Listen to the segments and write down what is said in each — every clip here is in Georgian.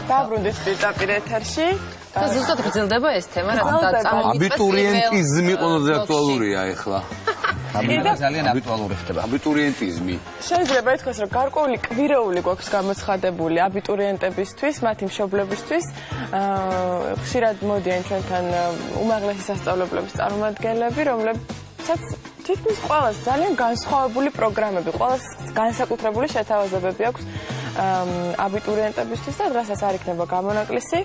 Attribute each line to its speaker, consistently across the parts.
Speaker 1: დაბრუნდით პირდაპირ ეთერში.
Speaker 2: ზუსტად გრძელდება ეს თემა, რაც
Speaker 3: აბიტურიენტიზმი ყველაზე აქტუალურია ახლა.
Speaker 4: ძალიან აქტუალური ხდება.
Speaker 3: აბიტურიენტიზმი.
Speaker 1: შეიძლება ითქვას, რომ გარკვეული კვირეული გვაქვს გამოცხადებული აბიტურიენტებისთვის, მათი მშობლებისთვის. ხშირად მოდიან ჩვენთან უმაღლესი სასწავლებლების წარმომადგენლები, რომლებსაც თითქმის ყველას ძალიან განსხვავებული პროგრამები, ყველას განსაკუთრებული შეთავაზებები აქვს აბიტურიენტებისთვის და დღესაც არ იქნება გამონაკლისი.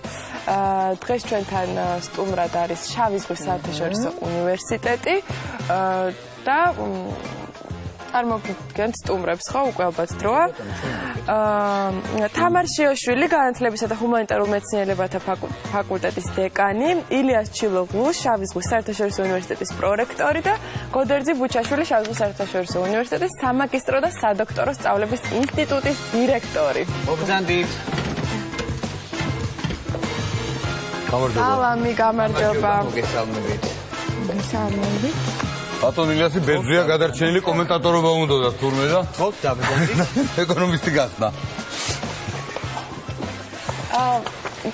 Speaker 1: დღეს ჩვენთან სტუმრად არის შავი ზღვის საერთაშორისო უნივერსიტეტი და წარმოგიდგენთ სტუმრებს, ხო, უკვე ალბათ დროა. თამარ შიოშვილი, განათლებისა და ჰუმანიტარულ მეცნიერებათა ფაკულტეტის დეკანი, ილიას ჩილოღლუ, შავი ზღვის საერთაშორისო უნივერსიტეტის პრორექტორი და გოდერძი ბუჩაშვილი, შავი ზღვის საერთაშორისო უნივერსიტეტის სამაგისტრო და სადოქტორო სწავლების ინსტიტუტის დირექტორი.
Speaker 4: მოგზანდით.
Speaker 1: სალამი, გამარჯობა.
Speaker 4: მოგესალმებით.
Speaker 1: მოგესალმებით.
Speaker 3: ბატონ ილიასი ბერძვია გადარჩენილი კომენტატორობა უნდოდა თურმე და
Speaker 4: ხო, დავებოდი.
Speaker 3: ეკონომისტი გახდა.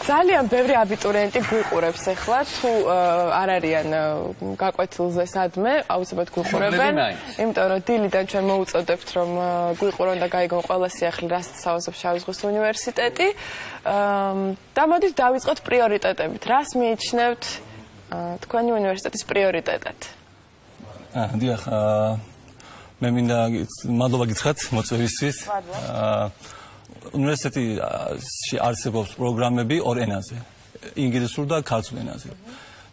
Speaker 1: ძალიან ბევრი აბიტურიენტი გვიყურებს ახლა, თუ არ არიან გაკვეთილზე სადმე, აუცილებლად გვიყურებენ. იმიტომ რომ დილიდან ჩვენ მოუწოდებთ, რომ გვიყურონ და გაიგონ ყველა სიახლე, რაც საუბრობს შავი ზღვის უნივერსიტეტი. და მოდით დავიწყოთ პრიორიტეტებით. რას მიიჩნევთ თქვენი უნივერსიტეტის პრიორიტეტად?
Speaker 5: დიახ, მე მინდა მადლობა გითხრათ მოწვევისთვის. უნივერსიტეტში არსებობს პროგრამები ორ ენაზე, ინგლისურ და ქართულ ენაზე.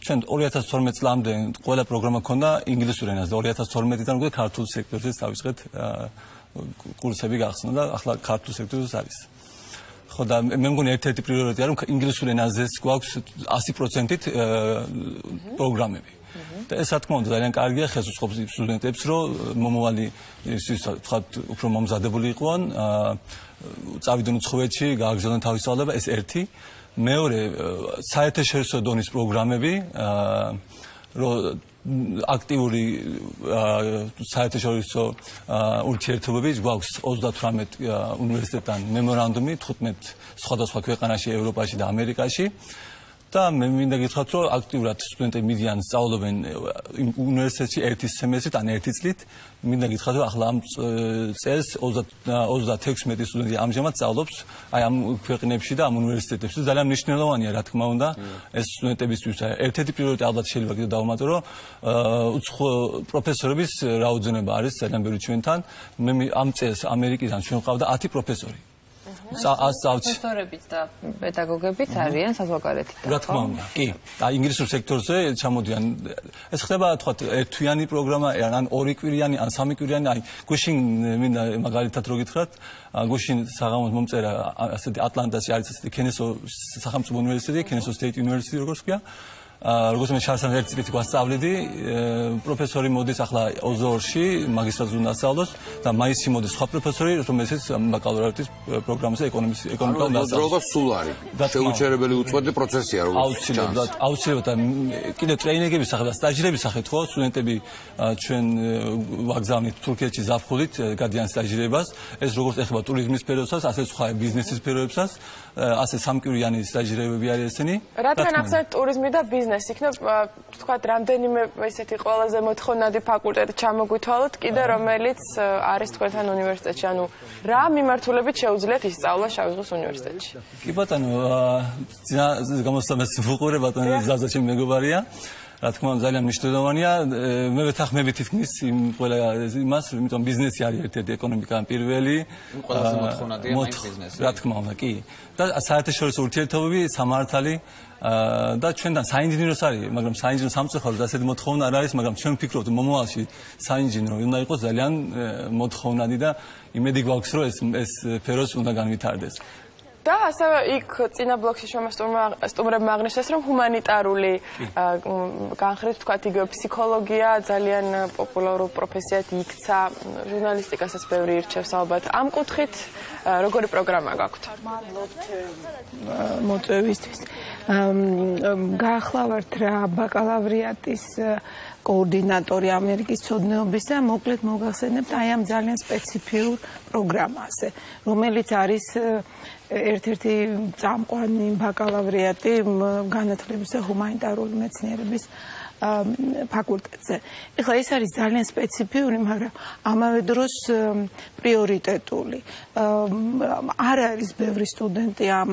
Speaker 5: ჩვენ 2012 წლამდე ყველა პროგრამა ქონდა ინგლისურ ენაზე, 2012-დან უკვე ქართულ სექტორზე დავიწყეთ კურსები გახსნა და ახლა ქართულ სექტორზეც არის. ხო და მე მგონი ერთ-ერთი პრიორიტეტია რომ ინგლისურ ენაზე გვაქვს 100%-ით პროგრამები. და ეს რა თქმა უნდა ძალიან კარგია, ხელს უწყობს სტუდენტებს, რომ მომავალი ვთქვათ უფრო მომზადებული იყვნენ, წავიდნენ უცხოეთში, გააგრძელონ თავის სწავლება, ეს ერთი. მეორე, საერთაშორისო დონის პროგრამები, რომ აქტიური საერთაშორისო ურთიერთობები გვაქვს 38 უნივერსიტეტთან მემორანდუმი, 15 სხვადასხვა ქვეყანაში, ევროპაში და ამერიკაში. და მე მინდა გითხრათ, რომ აქტიურად სტუდენტები მიდიან სწავლობენ უნივერსიტეტში ერთი სემესტრით ან ერთი წლით. მინდა გითხრათ, რომ ახლა ამ წელს 36 სტუდენტი ამჟამად სწავლობს აი ამ ქვეყნებში და ამ უნივერსიტეტებში. ძალიან მნიშვნელოვანია, რა თქმა უნდა, ეს სტუდენტებისთვის. ერთ-ერთი პრიორიტეტი ალბათ შეიძლება კიდევ დავუმატო, რომ უცხო პროფესორების რაოდენობა არის ძალიან ბევრი ჩვენთან. მე ამ წელს ამერიკიდან ჩვენ ყავდა 10 პროფესორი.
Speaker 2: პროფესორებიც და პედაგოგებიც არიან საზღვარგარეთიდან.
Speaker 5: რა თქმა უნდა, კი. და ინგლისურ სექტორზე ჩამოდიან. ეს ხდება თქვათ ერთთვიანი პროგრამა, ან ორი კვირიანი, ან სამი კვირიანი. აი, გუშინ მინდა მაგალითად რო გითხრათ, გუშინ საღამოს მომწერა ასეთი ატლანტაში არის ასეთი კენესო სახელმწიფო უნივერსიტეტი, კენესო სტეიტ უნივერსიტეტი როგორც ქვია. როგორც მე შარსან ერთ წლით გვასწავლიდი, პროფესორი მოდის ახლა ოზორში, მაგისტრატს უნდა ასწავლოს და მაისში მოდის სხვა პროფესორი, რომელსაც ბაკალავრატის პროგრამაზე ეკონომიკა უნდა ასწავლოს.
Speaker 3: მოძრაობა სულ არის. შეუჩერებელი უწყვეტი პროცესია, როგორც
Speaker 5: აუცილებლად კიდევ ტრეინინგების სახით და სტაჟირების სახით ხო, სტუდენტები ჩვენ ვაგზავნით თურქეთში ზაფხულით, გადიან სტაჟირებას. ეს როგორც ეხება ტურიზმის სფეროსაც, ასე სხვა ბიზნესის სფეროებსაც, ასე სამკვირიანი სტაჟირებები არის ესენი.
Speaker 1: რადგან ახსენეთ ტურიზმი და ბიზნესი, იქნებ თქვათ რამდენიმე ესეთი ყველაზე მოთხოვნადი ფაკულტეტი ჩამოგვითვალოთ, კიდე რომელიც არის თქვენთან უნივერსიტეტში, ანუ რა მიმართულებით შეუძლიათ ისწავლა შავი ზღვის უნივერსიტეტში?
Speaker 5: კი ბატონო, გამოსწამეს ვუყურე ბატონო ზაზაჩი მეგობარია. რა თქმა უნდა ძალიან მნიშვნელოვანია. მე ვეთანხმები თითქმის იმ ყველა იმას, იმიტომ ბიზნესი არის ერთ-ერთი ეკონომიკიდან პირველი.
Speaker 4: ყველაზე მოთხოვნადია მაინც ბიზნესი.
Speaker 5: რა თქმა უნდა, კი. და საერთაშორისო ურთიერთობები, სამართალი და ჩვენთან საინჟინეროს არის, მაგრამ საინჟინრო სამწუხაროდ ასეთი მოთხოვნა არ არის, მაგრამ ჩვენ ვფიქრობთ მომავალში საინჟინრო უნდა იყოს ძალიან მოთხოვნადი და იმედი გვაქვს, რომ ეს სფეროს უნდა განვითარდეს.
Speaker 1: და ასევე იქ წინა ბლოკში სტუმრებმა აღნიშნეს, რომ ჰუმანიტარული განხრით თქვათ იგივე ფსიქოლოგია ძალიან პოპულარულ პროფესიად იქცა, ჟურნალისტიკასაც ბევრი ირჩევს ალბათ. ამ კუთხით როგორი პროგრამა გაქვთ?
Speaker 6: მადლობთ მოწვევისთვის. გაახლავართ რა ბაკალავრიატის კოორდინატორი ამერიკის ცოდნეობის და მოკლედ მოგახსენებთ აი ამ ძალიან სპეციფიურ პროგრამაზე, რომელიც არის ერთ-ერთი წამყვანი ბაკალავრიატი განათლების და ჰუმანიტარული მეცნიერების ფაკულტეტზე. ეხლა ეს არის ძალიან სპეციფიური, მაგრამ ამავე დროს პრიორიტეტული. არ არის ბევრი სტუდენტი ამ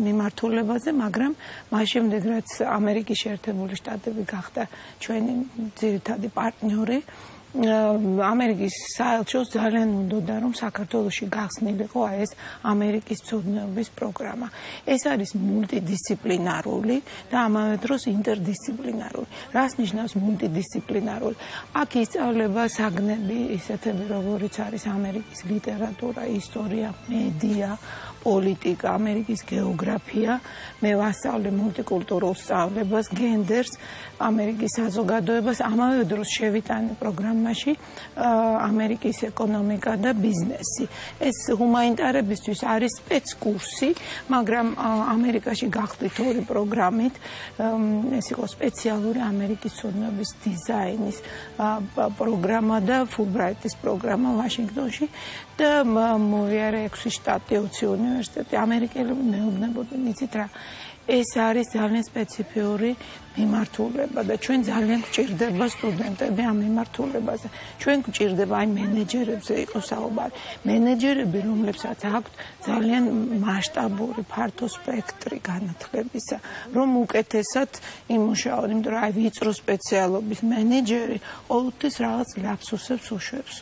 Speaker 6: მიმართულებაზე, მაგრამ მას შემდეგ რაც ამერიკის შეერთებული შტატები გახდა ჩვენი ძირითადი პარტნიორი, ამერიკის საელჩოს ძალიან უნდოდა რომ საქართველოში გახსნილიყო ეს ამერიკის ცოდნეობის პროგრამა. ეს არის მულტიდისციპლინარული და ამავე დროს ინტერდისციპლინარული. რას ნიშნავს მულტიდისციპლინარული? აქ ისწავლება საგნები, ისეთები როგორიც არის ამერიკის ლიტერატურა, ისტორია, მედია, პოლიტიკა, ამერიკის გეოგრაფია, მე ვასწავლე მულტიკულტურულ სწავლებას, გენდერს, ამერიკის საზოგადოებას, ამავე დროს შევიტანე პროგრამაში ამერიკის ეკონომიკა და ბიზნესი. ეს ჰუმანიტარებისთვის არის სპეცკურსი, მაგრამ ამერიკაში გახდით ორი პროგრამით, ეს იყო სპეციალური ამერიკის ცოდნეობის დიზაინის პროგრამა და ფულბრაიტის პროგრამა ვაშინგტონში და მოვიარე 6 შტატი, 20 უნივერსიტეტი, ამერიკელები მეუბნებოდნენ, იცით რა, ეს არის ძალიან სპეციფიური მიმართულება და ჩვენ ძალიან გვჭირდება სტუდენტები ამ მიმართულებაზე. ჩვენ გვჭირდება აი მენეჯერებზე იყო საუბარი. მენეჯერები, რომლებსაც აქვთ ძალიან მასშტაბური, ფართო სპექტრი განათლებისა, რომ უკეთესად იმუშაონ, იმიტომ რომ აი ვიწრო სპეციალობის მენეჯერი ყოველთვის რაღაც ლაფსუსებს უშვებს.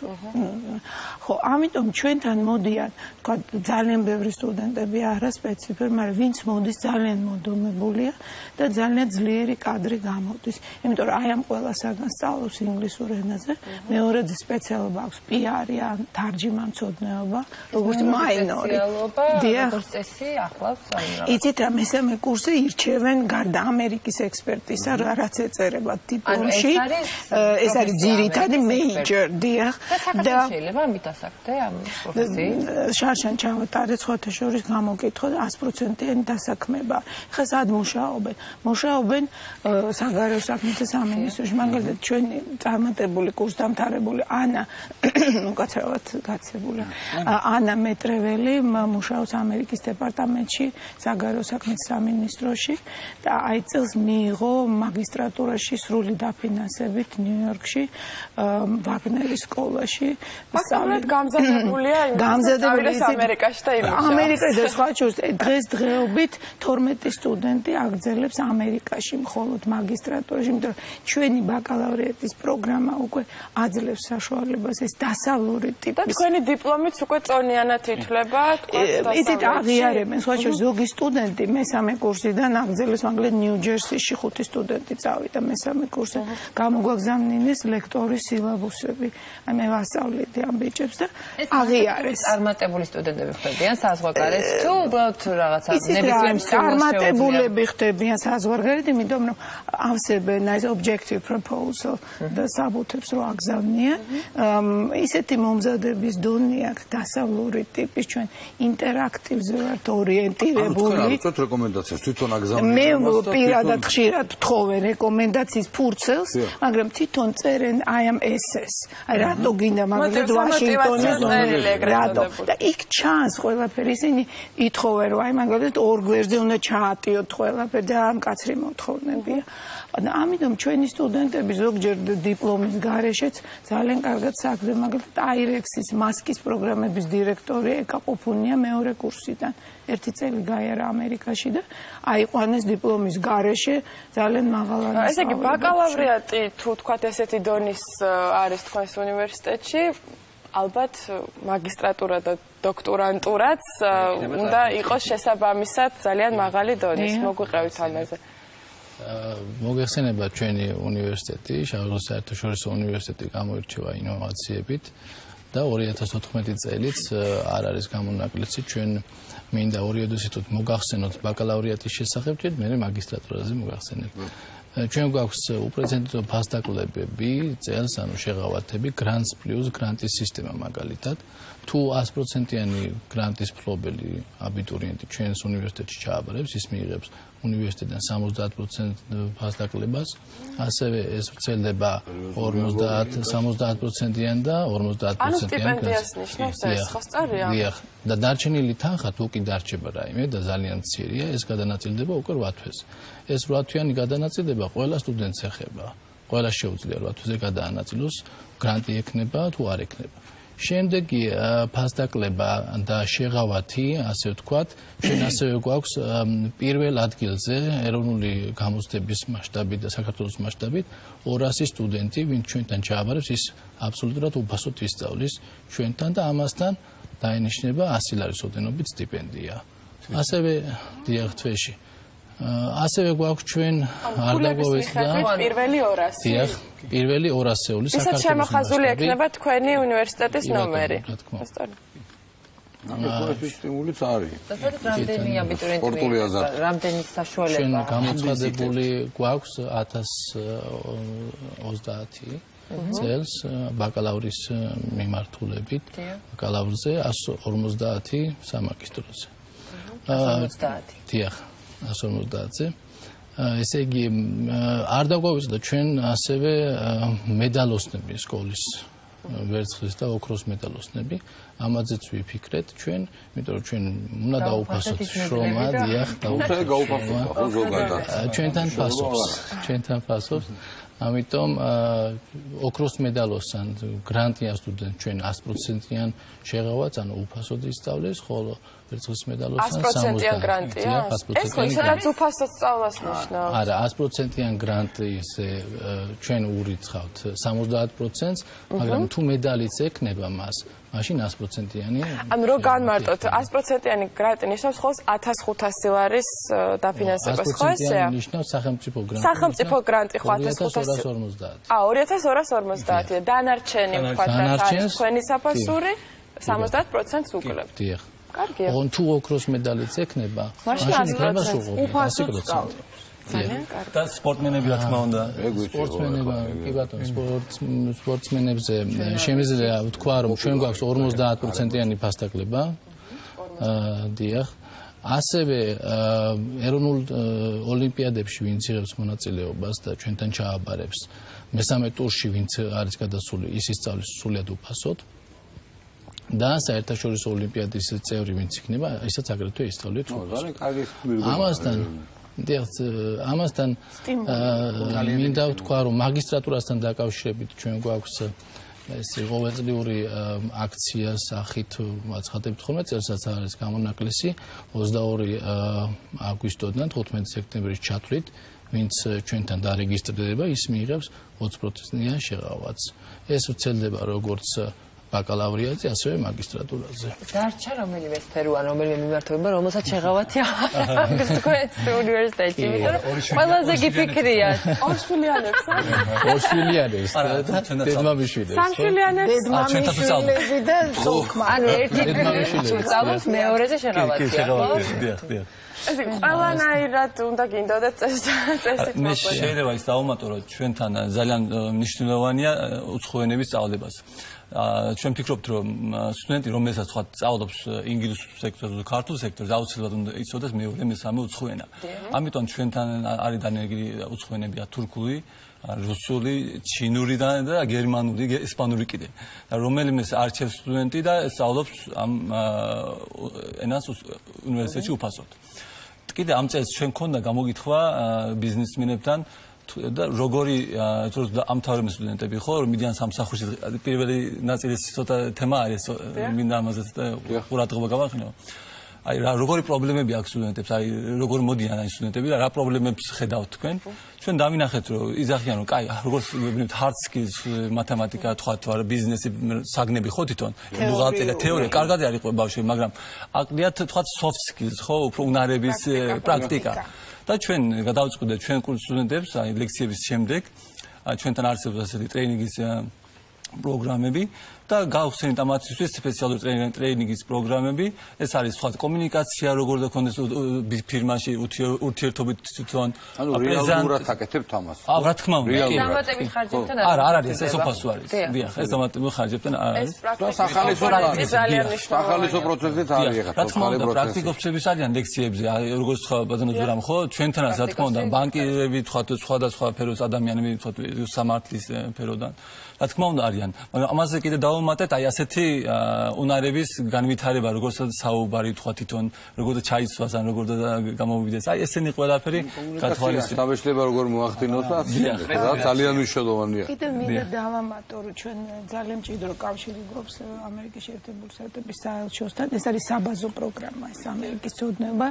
Speaker 6: ხო, ამიტომ ჩვენთან მოდიან, თქვა ძალიან ბევრი სტუდენტები არა სპეციფიური, მაგრამ ვინც მოდის ძალიან მოდომებულია და ძალიან ძლიერი კადრი გამოდის. იმიტომ რომ აი ამ ყველა საგანს სწავლობს ინგლისურ ენაზე. მეორედ სპეციალობა აქვს PR-ი ან თარჯიმანცოდნეობა, როგორც მაინორი.
Speaker 2: როგორც წესი ახლავს აი.
Speaker 6: იცით რა, მესამე კურსი ირჩევენ გარდა ამერიკის ექსპერტისა, რაც ეწერება დიპლომში. ეს არის ძირითადი მეიჯორ, დიახ.
Speaker 2: და შეიძლება ამით ასაკდე ამ პროფესიით.
Speaker 6: შარშან ჩავატარეთ სხვათა შორის გამოკითხვა 100%-იანი დასაქმება. ხა სად მუშაობენ? მუშაობენ საგარეო საქმეთა სამინისტროში. მაგალითად ჩვენი წარმატებული კურსდამთავრებული ანა უკაცრავად გაცებული ანა მეტრეველი მუშაობს ამერიკის დეპარტამენტში საგარეო საქმეთა სამინისტროში და აი წელს მიიღო მაგისტრატურაში სრული დაფინანსებით ნიუ-იორკში ვაგნერის სკოლაში.
Speaker 1: მასწავლებლად გამზადებულია ამერიკაში და იმუშაობს.
Speaker 6: ამერიკაში და სხვა შორის დღესდღეობით 12 სტუდენტი აგრძელებს ამერიკაში მხოლოდ მაგისტრატურაში, იმიტომ რომ ჩვენი ბაკალავრიატის პროგრამა უკვე აძლევს საშუალებას ეს დასავლური ტიპის.
Speaker 1: და თქვენი დიპლომიც უკვე წონიანად ითვლება,
Speaker 6: იცით აღიარებენ, სხვა შორის ზოგი სტუდენტი მესამე კურსიდან აგრძელებს, მაგალითად ნიუ-ჯერსიში 5 სტუდენტი წავიდა მესამე კურსზე, გამოგვაგზავნინეს ლექტორის სილაბუსები. აი მე ვასწავლედი ამ ბიჭებს და აღიარეს.
Speaker 2: წარმატებული სტუდენტები ხდებიან საზღვარგარეთ თუ უბრალოდ რაღაცა ნებისმიერ
Speaker 6: წარმატებულები ხდებიან საზღვარგარეთ, იმიტომ რომ ავსებენ ეს objective proposal და საბუთებს რო აგზავნიან. ისეთი მომზადების დონე აქვს დასავლური ტიპის, ჩვენ ინტერაქტივზე ვართ ორიენტირებული.
Speaker 3: უწევთ რეკომენდაციას თვითონ აგზავნიან.
Speaker 6: მე პირადად ხშირად ვთხოვე რეკომენდაციის ფურცელს, მაგრამ თვითონ წერენ აი ამ SS. აი რატო გინდა მაგალითად ვაშინგტონის რატო და იქ ჩანს ყველაფერი, ისინი ითხოვენ რომ აი მაგალითად ორ გვერდზე უნდა ჩაატიოთ ყველაფერი და ამ კაცრი მოთხოვნებია. ამიტომ ჩვენი სტუდენტები ზოგჯერ დიპლომის გარეშეც ძალიან კარგად საქმე, მაგალითად აირექსის მასკის პროგრამების დირექტორი ეკაყოფუნია მეორე კურსიდან. ერთი წელი გაიარა ამერიკაში და აიყვანეს დიპლომის გარეშე ძალიან მაღალად.
Speaker 1: ესე იგი ბაკალავრიატი თუ თქვათ ესეთი დონის არის თქვენს უნივერსიტეტში, ალბათ მაგისტრატურა და დოქტორანტურაც უნდა იყოს შესაბამისად ძალიან მაღალი დონის. მოგვიყევით ამაზე.
Speaker 7: მოგეხსენება ჩვენი უნივერსიტეტი, შავიზღვისპირეთის საერთაშორისო უნივერსიტეტი გამოირჩევა ინოვაციებით და 2014 წელიც არ არის გამონაკლისი ჩვენ მინდა ორიოდოსით მოგახსენოთ ბაკალავრიატის შესახებ, მე მაგისტრატურაზე მოგახსენებ. ჩვენ გვაქვს უპრეცედენტო ფასდაკლებები წელს, ანუ შეღავათები, grants plus grants სისტემა მაგალითად თუ 100%-იანი გრანტის მფლობელი აბიტურიენტი ჩვენს უნივერსიტეტში ჩააბარებს, ის მიიღებს უნივერსიტეტიდან 70% ფასდაკლებას, ასევე ეს ვრცელდება 70%-იან და 50%-იან.
Speaker 1: ანუ სტიპენდიას ნიშნავს ეს, ხო სწორია?
Speaker 7: დიახ. და დარჩენილი თანხა თუ კი დარჩება რაიმე და ძალიან მცირეა, ეს გადანაწილდება უკვე 8 თვეს. ეს 8 თვიანი გადანაწილება ყველა სტუდენტს ეხება. ყველა შეუძლია 8 თვეზე გადაანაწილოს, გრანტი ექნება თუ არ ექნება. შემდეგი ფასდაკლება და შეღავათი, ასე ვთქვათ, ჩვენ ასევე გვაქვს პირველ ადგილზე ეროვნული გამოცდების მასშტაბით და საქართველოს მასშტაბით 200 სტუდენტი, ვინც ჩვენთან ჩააბარებს, ის აბსოლუტურად უფასოდ ისწავლის ჩვენთან და ამასთან დაენიშნება 100 ლარის ოდენობით სტიპენდია. ასევე დიახ თვეში. ასევე გვაქვს ჩვენ არ დაგვეცდა
Speaker 1: პირველი 200.
Speaker 7: დიახ, პირველი 200-ეული
Speaker 1: საქართველოს. ისაც შემოხაზული ექნება თქვენი უნივერსიტეტის ნომერი.
Speaker 3: სისტემულიც არის.
Speaker 2: და რამდენი აბიტურიენტი რამდენი საშუალება?
Speaker 7: ჩვენ გამოცხადებული გვაქვს 1030 წელს ბაკალავრის მიმართულებით, ბაკალავრზე 150 სამაგისტროზე.
Speaker 2: 150.
Speaker 7: დიახ. 150-ზე. ესე იგი არ დაგვავიწყდა ჩვენ ასევე მედალოსნები სკოლის ვერცხლის და ოქროს მედალოსნები. ამაზეც ვიფიქრეთ ჩვენ, იმიტომ რომ ჩვენ უნდა დაუფასოთ შრომა, დიახ, ჩვენთან ფასობს. ამიტომ ოქროს მედალოსთან გრანტიან სტუდენტ ჩვენ 100%-იან შეღავათს, ანუ უფასოდ ისწავლეს, ხოლო ვერცხლის მედალოსთან
Speaker 1: 100%-იან გრანტია. ეს ხო ისედაც უფასოდ სწავლას ნიშნავს.
Speaker 7: არა, 100%-იან გრანტის ჩვენ ურიცხავთ 70%-ს, მაგრამ თუ медалიც ექნება მას, მაშინ 100%-იანი.
Speaker 1: ანუ რო განმარტოთ, 100%-იანი გრანტი ნიშნავს ხოლმე 1500 ლარის დაფინანსებას, ხო ესეა?
Speaker 7: 100%-იანი ნიშნავს სახელმწიფო გრანტი.
Speaker 1: სახელმწიფო გრანტი ხო
Speaker 7: 1550.
Speaker 1: 2250. დანარჩენი ვთქვათ, რაც არის თქვენი საფასური 70%-ს უკლებთ.
Speaker 7: დიახ.
Speaker 1: კარგია.
Speaker 7: თუ ოქროს медалიც ექნება,
Speaker 1: მაშინ
Speaker 7: იქნება
Speaker 1: უფასოდ
Speaker 7: 100%.
Speaker 1: ძალიან კარგი.
Speaker 5: და სპორტმენები რა თქმა უნდა.
Speaker 7: სპორტსმენები, კი ბატონო, სპორტსმენებზე შემიძლია ვთქვა, რომ ჩვენ გვაქვს 50%-იანი ფასდაკლება. დიახ. ასევე ეროვნულ ოლიმპიადებში ვინც იღებს მონაწილეობას და ჩვენთან ჩააბარებს, მესამე ტურში ვინც არის გადასული, ის ისწავლის სრულად უფასოდ. და საერთაშორისო ოლიმპიადის წევრი ვინც იქნება, ისაც აგრეთვე ისწავლებს უფასოდ. ამასთან მინდა ვთქვა, რომ მაგისტრატურასთან დაკავშირებით ჩვენ გვაქვს ეს ყოველწლიური აქცია სახით აცხადებთ ხოლმე წელსაც არის გამონაკლისი 22 აგვისტოდან 15 სექტემბრის ჩათვლით, ვინც ჩვენთან დარეგისტრირდება, ის მიიღებს 20%-იან შეღავათს. ეს ვრცელდება როგორც ბაკალავრიატზე, ასევე მაგისტრატურაზე.
Speaker 2: დარჩა რომელიმე სფერო ან რომელიმე მიმართულება, რომელსაც შეღავათი აქვს თქვენს უნივერსიტეტში, იმიტომ რომ ყველაზე გიფიქრიათ.
Speaker 1: ორშვილიანებს არის?
Speaker 7: ორშვილიანებს და დედმამიშვილებს.
Speaker 1: სამშვილიანებს?
Speaker 6: დედმამიშვილები და ზოგმა.
Speaker 2: ანუ ერთი სწავლობს, მეორეზე შეღავათია.
Speaker 5: დიახ.
Speaker 1: ეს ყველანაირად უნდა გინდოდეთ წესით.
Speaker 5: მე შეიძლება ის დავუმატო, რომ ჩვენთან ძალიან მნიშვნელოვანია უცხოენების სწავლებას. ჩვენ ვფიქრობთ, რომ სტუდენტი, რომელსაც სხვა სწავლობს ინგლისურ სექტორზე, ქართულ სექტორზე, აუცილებლად უნდა იცოდეს მეორე, მესამე უცხო ენა. ამიტომ ჩვენთან არის დანერგილი უცხო ენებია თურქული, რუსული, ჩინური და გერმანული, ესპანური კიდე. და რომელიმე არჩევს სტუდენტი და სწავლობს ამ ენას უნივერსიტეტში უფასოდ. კიდე ამ წელს ჩვენ ქონდა გამოგითხვა ბიზნესმენებთან და როგორი ამთავრებენ სტუდენტები ხო რომ მიდიან სამსახურში პირველი ნაწილი ცოტა თემა არის მინდა ამაზე ყურადღება გავახინო აი რა როგორი პრობლემები აქვს სტუდენტებს აი როგორ მოდიან აი სტუდენტები და რა პრობლემებს ხედავთ თქვენ ჩვენ დავინახეთ რომ იზახიან რომ კაი როგორც ვებინებთ hard skills მათემატიკა თქვა ბიზნესი საგნები ხო თვითონ ბუღალტერია თეორია კარგად არის ყო ბავშვები მაგრამ აკლიათ თქვა soft skills ხო უფრო უნარების პრაქტიკა და ჩვენ გადავწყვიტეთ ჩვენ კურსის სტუდენტებს აი ლექციების შემდეგ ჩვენთან არსებობს ასეთი ტრეინინგის პროგრამები და გავხსენით ამათისთვის სპეციალური ტრეინინგის პროგრამები. ეს არის სხვა კომუნიკაცია, როგორ და კონდეს ფირმაში ურთიერთობით თვითონ
Speaker 3: რეალურად აკეთებთ ამას.
Speaker 5: რა თქმა უნდა.
Speaker 2: დამატებით ხარჯებთან
Speaker 5: არა არის, ეს უფასო არის. დიახ, ეს დამატებით ხარჯებთან არის.
Speaker 3: სახალისო პროცესიც არის ეხლა.
Speaker 5: რა თქმა უნდა, პრაქტიკოფსების არიან ლექციებზე, როგორც სხვა ბაზონოზურამ ხო, ჩვენთანაც რა თქმა უნდა, ბანკირები, სხვადასხვა სფეროს ადამიანები, სამართლის სფეროდან. რა თქმა უნდა არიან, მაგრამ ამაზე კიდე დავუმატეთ აი ასეთი უნარების განვითარება, როგორც საუბარი თქვა თვითონ, როგორც ჩაიცვას ან როგორც გამოვიდეს. აი ესენი ყველაფერი გათვალისწინებთ.
Speaker 3: საბეჭდება როგორ მოახდინოს და რა ძალიან მნიშვნელოვანია.
Speaker 6: კიდევ მინდა დავამატო, რომ ჩვენ ძალიან მჭიდრო კავშირი გვაქვს ამერიკის შეერთებული შტატების საელჩოსთან. ეს არის საბაზო პროგრამა, ეს ამერიკის ცოდნობა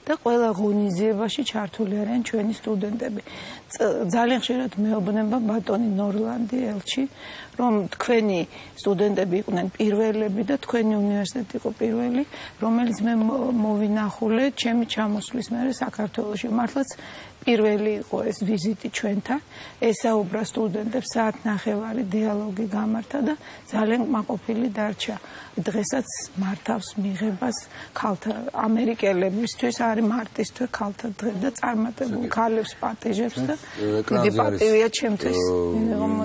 Speaker 6: და ყველა ღონისძიებაში ჩართული არიან ჩვენი სტუდენტები. ძალიან ხშირად მეუბნება ბატონი ნორლანდი ელჩი, რომ თქვენი სტუდენტები იყვნენ პირველები და თქვენი უნივერსიტეტი იყო პირველი, რომელიც მე მოვინახულე ჩემი ჩამოსვლის მერე საქართველოში. მართლაც პირველი იყო ეს ვიზიტი ჩვენთან, ესაუბრა სტუდენტებს, საათნახევარი დიალოგი გამართა და ძალიან კმაყოფილი დარჩა. დღესაც მართავს მიღებას ქალთა ამერიკელებისთვის არის მარტის თვე ქალთა დღე და წარმატებულ ქალებს პატიჟებს და დიდი პატივია ჩემთვის.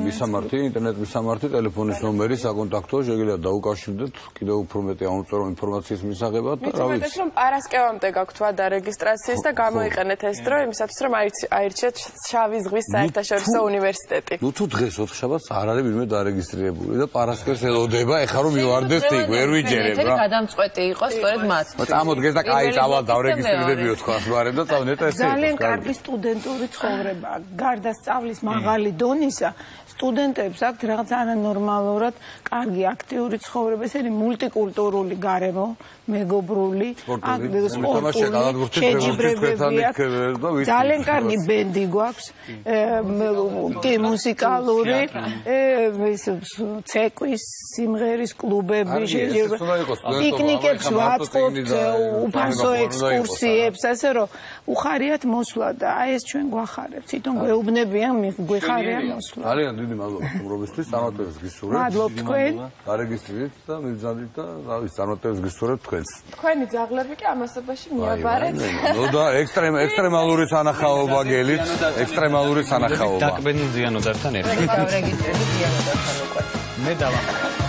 Speaker 3: მისამართი, ინტერნეტ მისამართი, ტელეფონის ნომერი, საკონტაქტო, შეგიძლიათ დაუკავშირდეთ კიდევ უფრო მეტი აუწორო ინფორმაციის მისაღებად და რა ვიცი.
Speaker 1: მეც რომ პარასკევამდე გაქვთ ვადა რეგისტრაციის და გამოიყენეთ ეს დრო იმისათვის რომ აირჩიეთ შავი ზღვის საერთაშორისო უნივერსიტეტი.
Speaker 3: ნუ თუ დღეს ოთხშაბათს არ არის ვინმე დარეგისტრირებული და პარასკევს ელოდება, ეხლა რომ მივარდეს იქ ვერ ვიჯერებ რა.
Speaker 2: გადამწყვეტი იყო სწორედ მათ.
Speaker 3: წამოდგეს და კაი წავალ დავრეგისტრირებიო თქვას ვარ და წავნეტა ესე.
Speaker 6: ძალიან კარგი სტუდენტური ცხოვრება. გარდა სწავლის მაღალი დონისა, სტუდენტებს აქვთ რაღაც არანორმალურად კარგი აქტიური ცხოვრება, ეს არის მულტიკულტურული გარემო, მეგობრული, სპორტული, შეჯიბრებები აქვს. ძალიან კარგი ბენდი გვაქვს, მუსიკალური, ცეკვის, სიმღერის კლუბები, პიკნიკებს ვაწყობთ, უფასო ექსკურსიებს, ასე რომ უხარიათ მოსვლა და აი ეს ჩვენ გვახარებთ. თვითონ გვეუბნებიან, გვიხარია მოსვლა.
Speaker 3: ძალიან დიდი მადლობა სტუმრობისთვის, წარმატებებს გისურვებთ.
Speaker 6: მადლობ თქვენ.
Speaker 3: დარეგისტრირეთ და მივზადით და რა ვიცი, წარმატებებს გისურვებთ თქვენს.
Speaker 1: თქვენი ძაღლები კი ამასობაში მიაბარეთ.
Speaker 3: ნუ და ექსტრემალური სანახაობა გელით, ექსტრემალური სანახაობა.
Speaker 4: დაკბენი ზიანოდართან ერთად.
Speaker 2: მე დავრეგისტრირდი ზიანოდართან უკვე.
Speaker 4: მე დავამატე.